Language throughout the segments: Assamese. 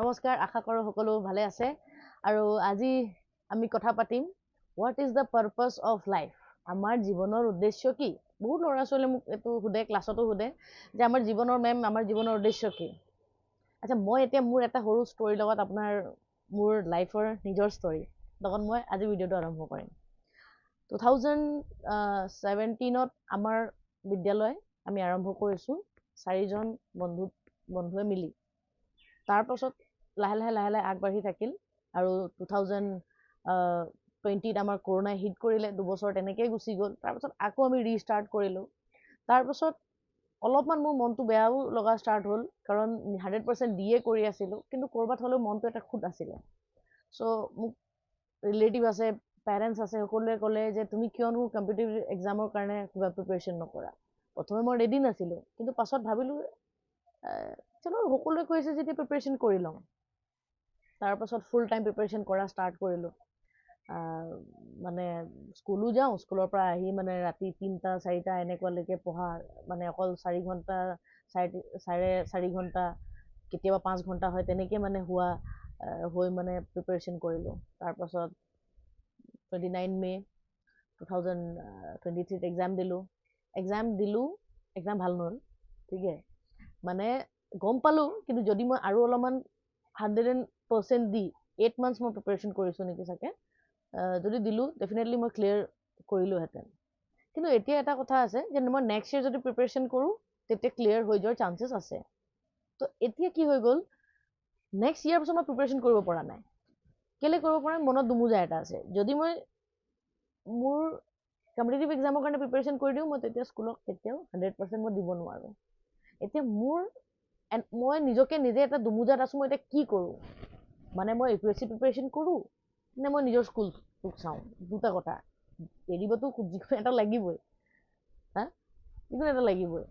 নমস্কাৰ, আশা কৰোঁ সকলো ভালে আছে। আৰু আজি আমি কথা পাতিম what is the purpose of life. আমাৰ জীৱনৰ উদ্দেশ্য কি? বহুত ল'ৰা ছোৱালীয়ে মোক এইটো সোধে, ক্লাছতো সোধে যে আমাৰ জীৱনৰ উদ্দেশ্য কি? আচ্ছা, মই এতিয়া মোৰ এটা সৰু ষ্টৰীৰ লগত আপোনাৰ মোৰ লাইফৰ নিজৰ ষ্টৰী লগত মই আজি ভিডিঅ'টো আৰম্ভ কৰিম। 2017 আমাৰ বিদ্যালয় আমি আৰম্ভ কৰিছোঁ 4জন বন্ধুৱে মিলি। তাৰ পাছত লাহে লাহে আগবাঢ়ি থাকিল আৰু 2020 আমাৰ কৰোণাই হিট কৰিলে, 2 বছৰ তেনেকেই গুচি গ'ল। তাৰপাছত আকৌ আমি ৰিষ্টাৰ্ট কৰিলোঁ। তাৰপাছত অলপমান মোৰ মনটো বেয়াও লগা ষ্টাৰ্ট হ'ল, কাৰণ 100% দিয়ে কৰি আছিলোঁ, কিন্তু ক'ৰবাত হ'লেও মনটো এটা খুঁত আছিলে। চ' মোক ৰিলেটিভ আছে, পেৰেণ্টছ আছে, সকলোৱে ক'লে যে তুমি কিয়নো কম্পিটিটিভ এক্সামৰ কাৰণে কিবা প্ৰিপেৰেশ্যন নকৰা। প্ৰথমে মই ৰেডি নাছিলোঁ, কিন্তু পাছত ভাবিলোঁ চলো সকলোৱে কৈছে যেতিয়া প্ৰিপেৰেশ্যন কৰি লওঁ। তাৰপাছত ফুল টাইম প্ৰিপেৰেশ্যন কৰা ষ্টাৰ্ট কৰিলোঁ। মানে স্কুলো যাওঁ, স্কুলৰ পৰা আহি মানে ৰাতি 3টা-4টা এনেকুৱালৈকে পঢ়া, মানে অকল 4 ঘণ্টা, 4.5 ঘণ্টা, কেতিয়াবা 5 ঘণ্টা হয়, তেনেকৈ মানে হৈ মানে প্ৰিপেৰেশ্যন কৰিলোঁ। তাৰপাছত 29 মে 2023 এক্সাম ভাল নহ'ল, ঠিকে। মানে গম পালোঁ, কিন্তু যদি মই আৰু অলপমান 100% দি 8 মান্থছ মই প্ৰিপেৰেশ্যন কৰিছোঁ নেকি চাগে, যদি দিলোঁ ডেফিনেটলি মই ক্লিয়াৰ কৰিলোঁহেঁতেন। কিন্তু এতিয়া এটা কথা আছে যে মই নেক্সট ইয়েৰ যদি প্ৰিপেৰেশ্যন কৰোঁ তেতিয়া ক্লিয়াৰ হৈ যোৱাৰ চান্সেছ আছে। তো এতিয়া কি হৈ গ'ল, নেক্সট ইয়েৰ পিছত মই প্ৰিপেৰেশ্যন কৰিব পৰা নাই। কেলৈ কৰিব পৰা নাই? মনত দুমোজা এটা আছে। যদি মই মোৰ কম্পিটিটিভ এক্সামৰ কাৰণে প্ৰিপেৰেশ্যন কৰি দিওঁ, মই তেতিয়া স্কুলক কেতিয়াও 100% মই দিব নোৱাৰোঁ। এতিয়া মই নিজকে নিজে এটা দুমোজাত আছোঁ, মই এতিয়া কি কৰোঁ? মানে মই UPSC প্ৰিপেৰেশ্যন কৰোঁ নে মই নিজৰ স্কুলটোক চাওঁ? দুটা কথা। এৰিবতো যিকোনো এটা লাগিবই, যিকোনো এটা লাগিবই।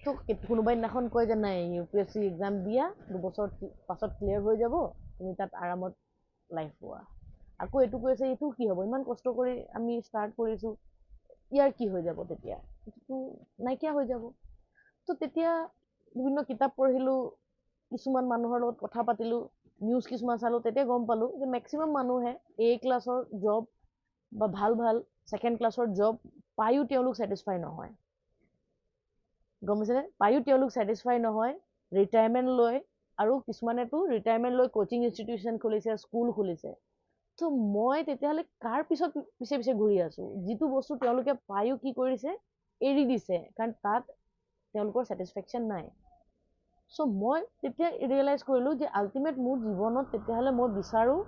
তো কোনোবাই দিনাখন কয় যে নাই, UPSC এক্সাম দিয়া, 2 বছৰ পাছত ক্লিয়াৰ হৈ যাব, তুমি তাত আৰামত লাইফ পোৱা। আকৌ এইটো কৈছে এইটো কি হ'ব, ইমান কষ্ট কৰি আমি ষ্টাৰ্ট কৰিছোঁ, ইয়াৰ কি হৈ যাব? তেতিয়া এইটো নাইকিয়া হৈ যাব। তো তেতিয়া বিভিন্ন কিতাপ পঢ়িলোঁ, কিছুমান মানুহৰ লগত কথা পাতিলোঁ, নিউজ কিছুমান চালোঁ, তেতিয়া গম পালোঁ যে মেক্সিমাম মানুহে A ক্লাছৰ জব বা ভাল 2nd ক্লাছৰ জব পায়ো তেওঁলোক ছেটিছফাই নহয়। গম পাইছেনে? পায়ো তেওঁলোক ছেটিছফাই নহয়, ৰিটায়াৰমেণ্ট লৈ, আৰু কিছুমানেতো ৰিটায়াৰমেণ্ট লৈ কোচিং ইনষ্টিটিউশ্যন খুলিছে, স্কুল খুলিছে। তো মই তেতিয়াহ'লে কাৰ পিছে ঘূৰি আছোঁ? যিটো বস্তু তেওঁলোকে পায়ো কি কৰিছে, এৰি দিছে, কাৰণ তাত তেওঁলোকৰ ছেটিছফেকশ্যন নাই। চ' মই তেতিয়া ৰিয়েলাইজ কৰিলোঁ যে আল্টিমেট মোৰ জীৱনত তেতিয়াহ'লে মই বিচাৰোঁ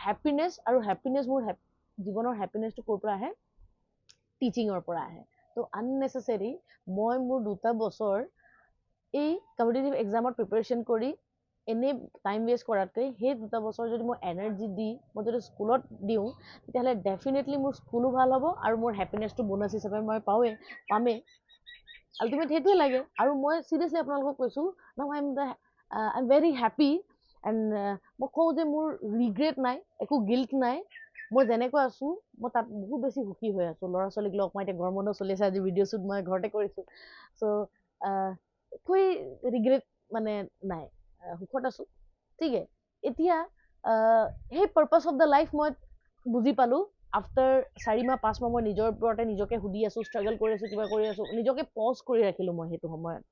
হেপিনেছ, আৰু মোৰ জীৱনৰ হেপিনেছটো ক'ৰ পৰা আহে? টিচিঙৰ পৰা আহে। তো আননেচেচেৰী মই মোৰ 2টা বছৰ এই কম্পিটিটিভ এক্সামত প্ৰিপেৰেশ্যন কৰি এনেই টাইম ৱেষ্ট কৰাতকৈ সেই 2টা বছৰ যদি মই এনাৰ্জি দি মই যদি স্কুলত দিওঁ, তেতিয়াহ'লে ডেফিনেটলি মোৰ স্কুলো ভাল হ'ব আৰু মোৰ হেপিনেছটো বোনাছ হিচাপে মই পামেই। আল্টিমেট সেইটোৱে লাগে। আৰু মই চিৰিয়াছলি আপোনালোকক কৈছোঁ, now I am very happy, and মই কওঁ যে মোৰ ৰিগ্ৰেট নাই, একো গিল্ট নাই। মই যেনেকৈ আছোঁ মই তাত বহুত বেছি সুখী হৈ আছোঁ। ল'ৰা ছোৱালীক লগ, মই এতিয়া গৰম বন্ধ চলি আছে, আজি ভিডিঅ' শ্বুট মই ঘৰতে কৰিছোঁ। চ' একোৱেই ৰিগ্ৰেট মানে নাই, সুখত আছোঁ, ঠিকে। এতিয়া সেই পাৰ্পাছ অফ দ্য লাইফ মই বুজি পালোঁ আফটাৰ 4 মাহ 5 মাহ মই নিজৰ ওপৰতে নিজকে সুধি আছোঁ, ষ্ট্ৰাগল কৰি আছোঁ, কিবা কৰি আছোঁ, নিজকে পজ কৰি ৰাখিলোঁ মই সেইটো সময়ত,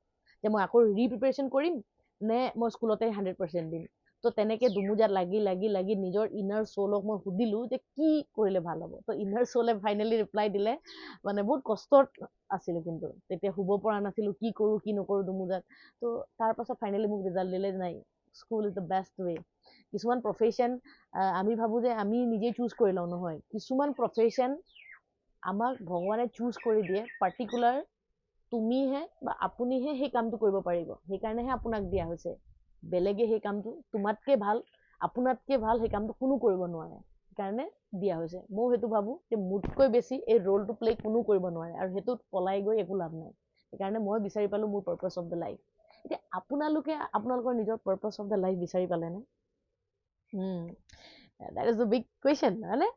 যে মই আকৌ প্ৰিপেৰেশ্যন কৰিম নে মই স্কুলতে 100% দিম। তো তেনেকৈ দুমোজাত লাগি নিজৰ ইনাৰ চ'লক মই সুধিলোঁ যে কি কৰিলে ভাল হ'ব। তো ইনাৰ চ'লে ফাইনেলি ৰিপ্লাই দিলে। মানে বহুত কষ্টত আছিলোঁ, কিন্তু তেতিয়া শুব পৰা নাছিলোঁ, কি কৰোঁ কি নকৰোঁ দুমোজাত। তো তাৰপাছত ফাইনেলি মোক ৰিজাল্ট দিলে, নাই, স্কুল ইজ দ্য বেষ্ট ৱে। কিছুমান প্ৰফেশ্যন আমি ভাবোঁ যে আমি নিজে চুজ কৰি লওঁ, নহয়। কিছুমান প্ৰফেশ্যন আমাক ভগৱানে চুজ কৰি দিয়ে, পাৰ্টিকুলাৰ তুমিহে বা আপুনিহে সেই কামটো কৰিব পাৰিব, সেইকাৰণেহে আপোনাক দিয়া হৈছে। বেলেগে সেই কামটো তোমাতকৈ ভাল, আপোনাতকৈ ভাল সেই কামটো কোনো কৰিব নোৱাৰে, সেইকাৰণে দিয়া হৈছে। ময়ো সেইটো ভাবোঁ যে মোতকৈ বেছি এই ৰোলটো প্লে কোনো কৰিব নোৱাৰে, আৰু সেইটোত পলাই গৈ একো লাভ নাই। সেইকাৰণে মই বিচাৰি পালোঁ মোৰ পাৰ্পাছ অফ দ্য লাইফ। এতিয়া আপোনালোকে আপোনালোকৰ নিজৰ পাৰ্পাছ অফ দ্য লাইফ বিচাৰি পালেনে? That is the big question, হয়নে?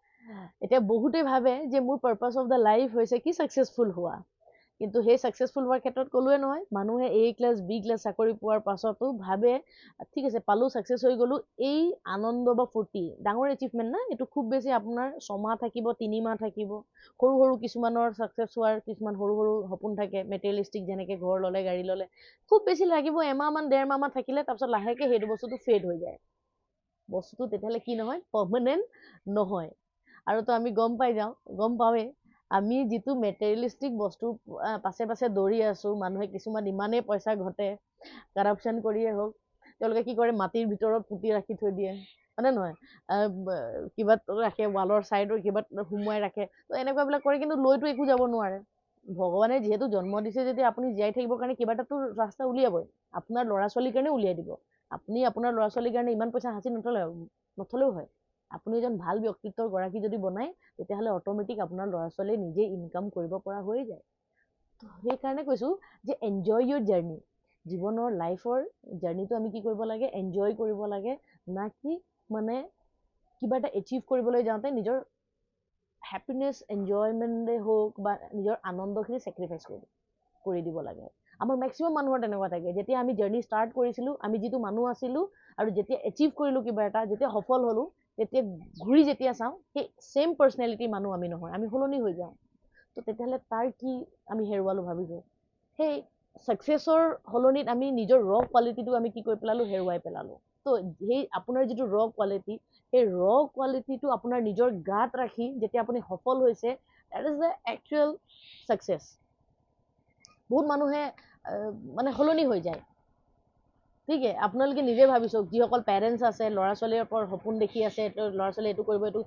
এতিয়া বহুতে ভাবে যে মোৰ পাৰ্পাছ অফ দ্য লাইফ হৈছে কি ছাকচেছফুল হোৱা। কিন্তু সেই ছাকচেছফুল হোৱাৰ ক্ষেত্ৰত ক'লোৱে নহয়, মানুহে A ক্লাছ B ক্লাছ চাকৰি পোৱাৰ পাছতো ভাবে ঠিক আছে পালোঁ, ছাকচেছ হৈ গ'লোঁ, এই আনন্দ বা ফূৰ্তি ডাঙৰ এচিভমেণ্ট না, এইটো খুব বেছি আপোনাৰ 6 মাহ থাকিব, 3 মাহ থাকিব। সৰু সৰু কিছুমানৰ ছাকচেছ হোৱাৰ কিছুমান সৰু সৰু সপোন থাকে, মেটেৰিয়েলিষ্টিক, যেনেকৈ ঘৰ ল'লে, গাড়ী ল'লে, খুব বেছি লাগিব এমাহমান 1.5 মাহমান থাকিলে, তাৰপিছত লাহেকৈ সেইটো বস্তুটো ফেড হৈ যায়। বস্তুটো তেতিয়াহ'লে কি নহয়, পাৰ্মানেণ্ট নহয়। আৰু তো আমি গম পাওঁৱেই আমি যিটো মেটেৰিয়েলিষ্টিক বস্তুৰ পাছে পাছে দৌৰি আছোঁ, মানুহে কিছুমান ইমানেই পইচা ঘটে, কাৰাপশ্যন কৰিয়ে হওক, তেওঁলোকে কি কৰে, মাটিৰ ভিতৰত পুতি ৰাখি থৈ দিয়ে, হয়নে নহয়, কিবা ৰাখে ৱালৰ ছাইডৰ কিবা সোমোৱাই ৰাখে, তো এনেকুৱাবিলাক কৰে, কিন্তু লৈতো একো যাব নোৱাৰে। ভগৱানে যিহেতু জন্ম দিছে, যদি আপুনি জীয়াই থাকিবৰ কাৰণে কিবা এটাতো ৰাস্তা উলিয়াবই, আপোনাৰ ল'ৰা ছোৱালীৰ কাৰণে উলিয়াই দিব। আপুনি আপোনাৰ ল'ৰা ছোৱালীৰ কাৰণে ইমান পইচা সাঁচি নথলেও হয়। আপুনি এজন ভাল ব্যক্তিত্বৰ গৰাকী যদি বনায়, তেতিয়াহ'লে অট'মেটিক আপোনাৰ ল'ৰা ছোৱালীয়ে নিজে ইনকাম কৰিব পৰা হৈ যায়। তো সেইকাৰণে কৈছোঁ যে এনজয় ইয়'ৰ জাৰ্ণি। জীৱনৰ লাইফৰ জাৰ্ণিটো আমি কি কৰিব লাগে, এনজয় কৰিব লাগে, না কি মানে কিবা এটা এচিভ কৰিবলৈ যাওঁতে নিজৰ হেপিনেছ, এনজয়মেণ্টেই হওক বা নিজৰ আনন্দখিনি ছেক্ৰিফাইচ কৰি দিব লাগে। আমাৰ মেক্সিমাম মানুহৰ তেনেকুৱা থাকে, যেতিয়া আমি জাৰ্ণি ষ্টাৰ্ট কৰিছিলোঁ, আমি যিটো মানুহ আছিলোঁ, আৰু যেতিয়া এচিভ কৰিলোঁ কিবা এটা, যেতিয়া সফল হ'লোঁ, তেতিয়া ঘূৰি যেতিয়া চাওঁ, সেই ছেইম পাৰ্চনেলিটিৰ মানুহ আমি নহয়, আমি সলনি হৈ যাওঁ। তো তেতিয়াহ'লে তাৰ কি আমি হেৰুৱালোঁ ভাবিছোঁ। সেই ছাকচেছৰ সলনিত আমি নিজৰ ৰ কোৱালিটিটো আমি কি কৰি পেলালোঁ, হেৰুৱাই পেলালোঁ। তো সেই আপোনাৰ যিটো ৰ কোৱালিটি, সেই ৰ কোৱালিটিটো আপোনাৰ নিজৰ গাত ৰাখি যেতিয়া আপুনি সফল হৈছে, that is the actual success. বহুত মানুহে মানে সলনি হৈ যায়। ঠিক আছে, আপোনালোকে নিজে ভাবি চাওক, যিসকল পেৰেণ্টছ আছে, ল'ৰা ছোৱালীৰ ওপৰত সপোন দেখি আছে, ল'ৰা ছোৱালীয়ে এইটো কৰিব, এইটো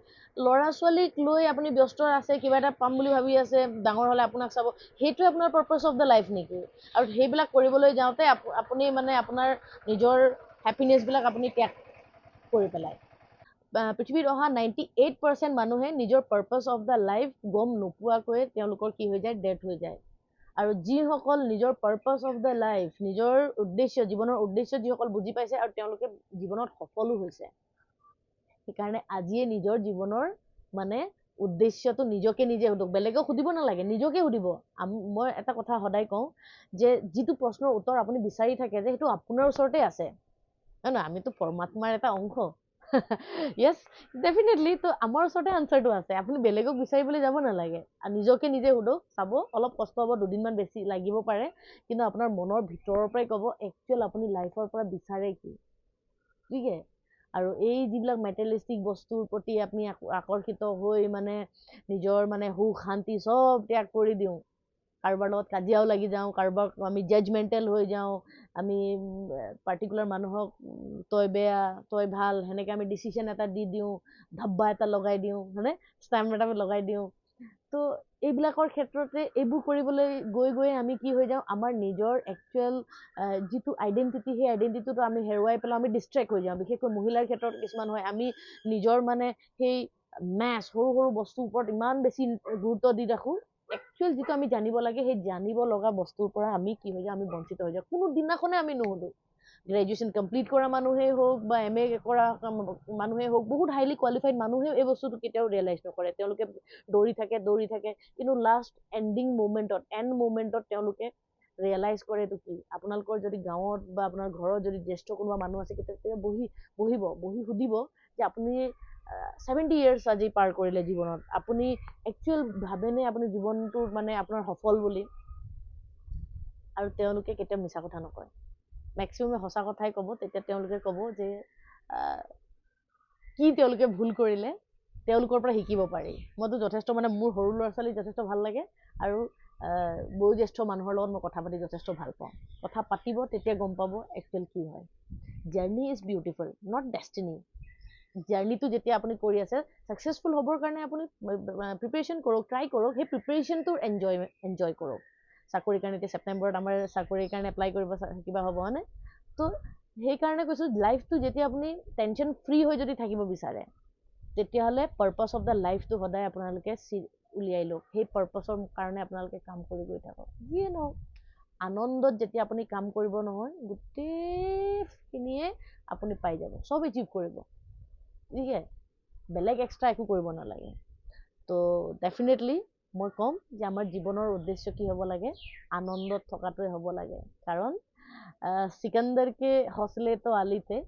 ল'ৰা ছোৱালীক লৈ আপুনি ব্যস্ত আছে, কিবা এটা পাম বুলি ভাবি আছে, ডাঙৰ হ'লে আপোনাক চাব, সেইটোৱে আপোনাৰ পাৰ্পাছ অফ দ্য লাইফ নেকি? আৰু সেইবিলাক কৰিবলৈ যাওঁতে আপুনি মানে আপোনাৰ নিজৰ হেপিনেছবিলাক আপুনি ত্যাগ কৰি পেলায়। পৃথিৱীত অহা 98% মানুহে নিজৰ পাৰ্পাছ অফ দ্য লাইফ গম নোপোৱাকৈয়ে তেওঁলোকৰ কি হৈ যায়, ডেথ হৈ যায়। আৰু যিসকল নিজৰ পাৰ্পাছ অফ দ্য লাইফ, নিজৰ উদ্দেশ্য, জীৱনৰ উদ্দেশ্য যিসকল বুজি পাইছে আৰু তেওঁলোকে জীৱনত সফলো হৈছে, সেইকাৰণে আজিয়ে নিজৰ জীৱনৰ মানে উদ্দেশ্যটো নিজকে নিজে সুধক, বেলেগক সুধিব নালাগে, নিজকে সুধিব। মই এটা কথা সদায় কওঁ যে যিটো প্ৰশ্নৰ উত্তৰ আপুনি বিচাৰি থাকে যে সেইটো আপোনাৰ ওচৰতে আছে, নহয় নহয়, আমিতো পৰমাত্মাৰ এটা অংশ। য়েছ, ডেফিনেটলি। তো আমাৰ ওচৰতে আনচাৰটো আছে, আপুনি বেলেগক বিচাৰিবলৈ যাব নালাগে, নিজকে নিজে সোধক, চাব অলপ কষ্ট হ'ব, 2 দিনমান বেছি লাগিব পাৰে, কিন্তু আপোনাৰ মনৰ ভিতৰৰ পৰাই ক'ব একচুৱেল আপুনি লাইফৰ পৰা বিচাৰে কি। ঠিক আছে, আৰু এই যিবিলাক মেটেৰিয়েলিষ্টিক বস্তুৰ প্ৰতি আপুনি আকৰ্ষিত হৈ মানে নিজৰ মানে সুখ শান্তি চব ত্যাগ কৰি দিওঁ, কাৰোবাৰ লগত কাজিয়াও লাগি যাওঁ, কাৰোবাক আমি জাজমেণ্টেল হৈ যাওঁ, আমি পাৰ্টিকুলাৰ মানুহক তই বেয়া তই ভাল সেনেকৈ আমি ডিচিশ্যন এটা দি দিওঁ, ধাব্বা এটা লগাই দিওঁ, হয়নে, ষ্টাম্প এটা লগাই দিওঁ। তো এইবিলাকৰ ক্ষেত্ৰতে এইবোৰ কৰিবলৈ গৈ আমি কি হৈ যাওঁ, আমাৰ নিজৰ একচুৱেল যিটো আইডেণ্টিটি, সেই আইডেণ্টিটিটো আমি হেৰুৱাই পেলাওঁ, আমি ডিষ্ট্ৰেক্ট হৈ যাওঁ। বিশেষকৈ মহিলাৰ ক্ষেত্ৰত কিছুমান হয়, আমি নিজৰ মানে সেই সৰু সৰু বস্তুৰ ওপৰত ইমান বেছি গুৰুত্ব দি ৰাখোঁ, একচুৱেল যিটো আমি জানিব লাগে, সেই জানিব লগা বস্তুৰ পৰা আমি কি হৈ যাওঁ, আমি বঞ্চিত হৈ যাওঁ। কোনো দিনাখনে আমি নুসুধোঁ। গ্ৰেজুৱেশ্যন কমপ্লিট কৰা মানুহেই হওক বা MA কৰা মানুহেই হওক, বহুত হাইলি কোৱালিফাইড মানুহেও এই বস্তুটো কেতিয়াও ৰিয়েলাইজ নকৰে। তেওঁলোকে দৌৰি থাকে, কিন্তু লাষ্ট এণ্ড মুমেণ্টত তেওঁলোকে ৰিয়েলাইজ কৰে এইটো কি। আপোনালোকৰ যদি গাঁৱত বা আপোনাৰ ঘৰত যদি জ্যেষ্ঠ কোনোবা মানুহ আছে, তেতিয়া বহি সুধিব যে আপুনি 70 years আজি পাৰ কৰিলে জীৱনত, আপুনি একচুৱেল ভাবেনে আপুনি জীৱনটো মানে আপোনাৰ সফল বুলি? আৰু তেওঁলোকে কেতিয়াও মিছা কথা নকয়, মেক্সিমামে সঁচা কথাই ক'ব। তেতিয়া তেওঁলোকে ক'ব যে কি তেওঁলোকে ভুল কৰিলে, তেওঁলোকৰ পৰা শিকিব পাৰি। মইতো যথেষ্ট মানে মোৰ সৰু ল'ৰা ছোৱালীক যথেষ্ট ভাল লাগে, আৰু বয়োজ্যেষ্ঠ মানুহৰ লগত মই কথা পাতি যথেষ্ট ভাল পাওঁ। কথা পাতিব, তেতিয়া গম পাব একচুৱেল কি হয়। Journey is beautiful, not destiny. জাৰ্ণিটো যেতিয়া আপুনি কৰি আছে, ছাকচেছফুল হ'বৰ কাৰণে আপুনি প্ৰিপেৰেশ্যন কৰক, ট্ৰাই কৰক, সেই প্ৰিপেৰেশ্যনটো এনজয় কৰক। চাকৰিৰ কাৰণে এতিয়া ছেপ্টেম্বৰত আমাৰ চাকৰিৰ কাৰণে এপ্লাই কৰিব কিবা হ'ব, হয়নে? তো সেইকাৰণে কৈছোঁ, লাইফটো যেতিয়া আপুনি টেনশ্যন ফ্ৰী হৈ যদি থাকিব বিচাৰে, তেতিয়াহ'লে পাৰ্পাছ অফ দ্য লাইফটো সদায় আপোনালোকে উলিয়াই লওক। সেই পাৰ্পাছৰ কাৰণে আপোনালোকে কাম কৰি গৈ থাকক। যিয়ে নহওক, আনন্দত যেতিয়া আপুনি কাম কৰিব নহয়, গোটেইখিনিয়ে আপুনি পাই যাব, চব এচিভ কৰিব। ঠিক আছে, বেলেগ এক্সট্ৰা একো কৰিব নালাগে। তো ডেফিনেটলি মই ক'ম যে আমাৰ জীৱনৰ উদ্দেশ্য কি হ'ব লাগে, আনন্দত থকাটোৱে হ'ব লাগে। কাৰণ सिकंदर के हौसले तो आली थे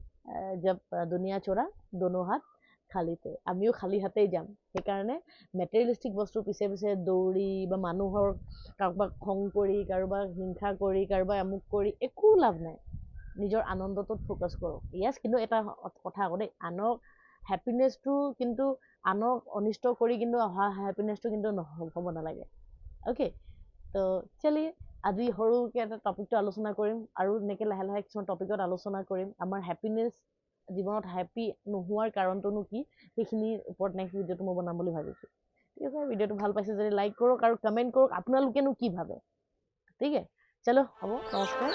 जब दुनिया चोरा दोनों हाथ খালিতে, আমিও খালী হাতেই যাম। সেইকাৰণে মেটেৰিয়েলিষ্টিক বস্তুৰ পিছে পিছে দৌৰি বা মানুহৰ কাৰোবাক খং কৰি, কাৰোবাক হিংসা কৰি, কাৰোবাক আমুক কৰি একো লাভ নাই। নিজৰ আনন্দটোত ফ'কাছ কৰক। য়েছ, কিন্তু এটা কথা আকৌ দেই, আনক হেপিনেছটো কিন্তু আনক অনিষ্ট কৰি কিন্তু অহা হেপিনেছটো কিন্তু হ'ব নালাগে। অ'কে, তো চলিয়ে আজি সৰুকৈ এটা টপিকটো আলোচনা কৰিম, আৰু এনেকৈ লাহে লাহে কিছুমান টপিকত আলোচনা কৰিম। আমাৰ হেপিনেছ জীৱনত হেপী নোহোৱাৰ কাৰণটোনো কি, সেইখিনিৰ ওপৰত নেক্সট ভিডিঅ'টো মই বনাম বুলি ভাবিছোঁ। ঠিক আছে, ভিডিঅ'টো ভাল পাইছে যদি লাইক কৰক আৰু কমেণ্ট কৰক আপোনালোকেনো কি ভাবে। ঠিক আছে, চলো, হ'ব, নমস্কাৰ।